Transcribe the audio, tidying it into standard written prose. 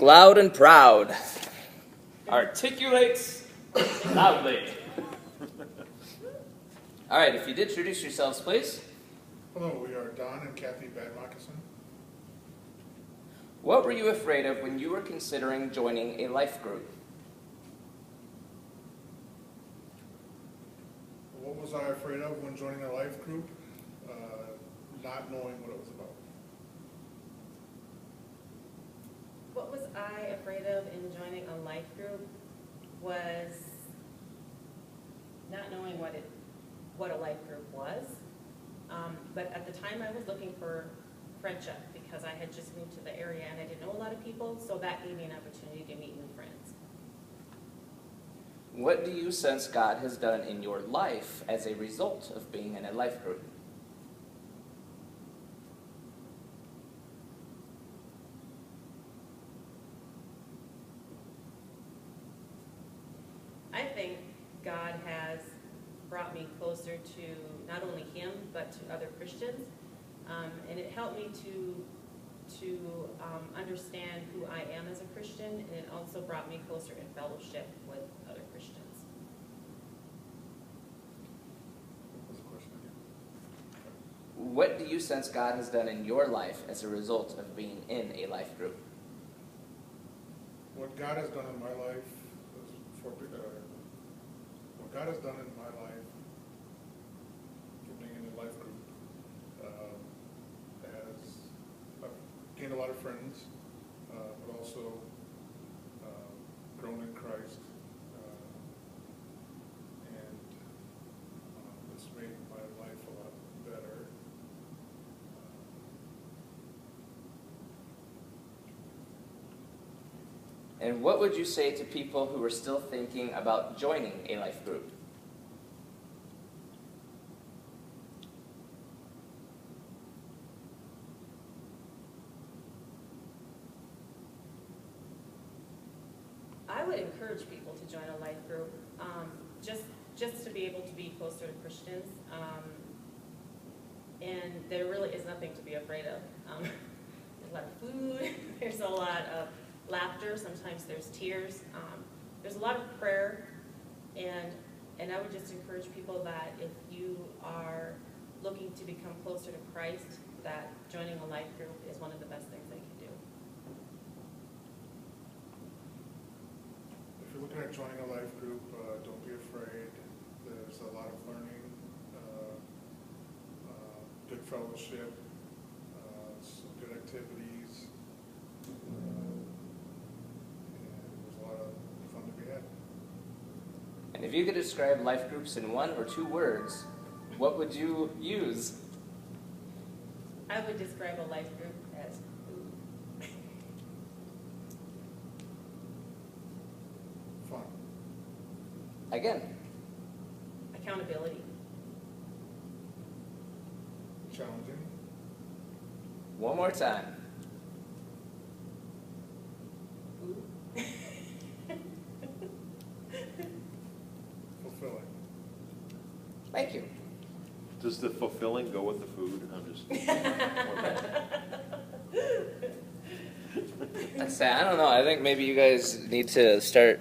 Loud and proud. Articulates loudly. All right, if you did introduce yourselves, please. Hello, we are Don and Kathy Badmoccasin. What were you afraid of when you were considering joining a life group? What was I afraid of when joining a life group? Not knowing what it was about. What was I afraid of in joining a life group was not knowing what a life group was. But at the time I was looking for friendship because I had just moved to the area and I didn't know a lot of people, so that gave me an opportunity to meet new friends. What do you sense God has done in your life as a result of being in a life group? I think God has brought me closer to not only Him, but to other Christians. And it helped me to understand who I am as a Christian, and it also brought me closer in fellowship with other Christians. What was the question again? What do you sense God has done in your life as a result of being in a life group? What God has done in my life what God has done in my life for being in a life group I've gained a lot of friends, but also grown in Christ, and it's made my life a lot better. And what would you say to people who are still thinking about joining a life group? I would encourage people to join a life group, just to be able to be closer to Christians. And there really is nothing to be afraid of. There's a lot of food, there's a lot of laughter, sometimes there's tears. There's a lot of prayer, and I would just encourage people that if you are looking to become closer to Christ, that joining a life group is one of the best things they can do. If you're looking at joining a life group, don't be afraid. There's a lot of learning, good fellowship, some good activities, and there's a lot of fun to be had. And if you could describe life groups in 1 or 2 words, what would you use? I would describe a life group as food. Fun. Again. Accountability. Challenging. One more time. Food. Fulfilling. Thank you. Does the fulfilling go with the food? I'm just... I don't know. I think maybe you guys need to start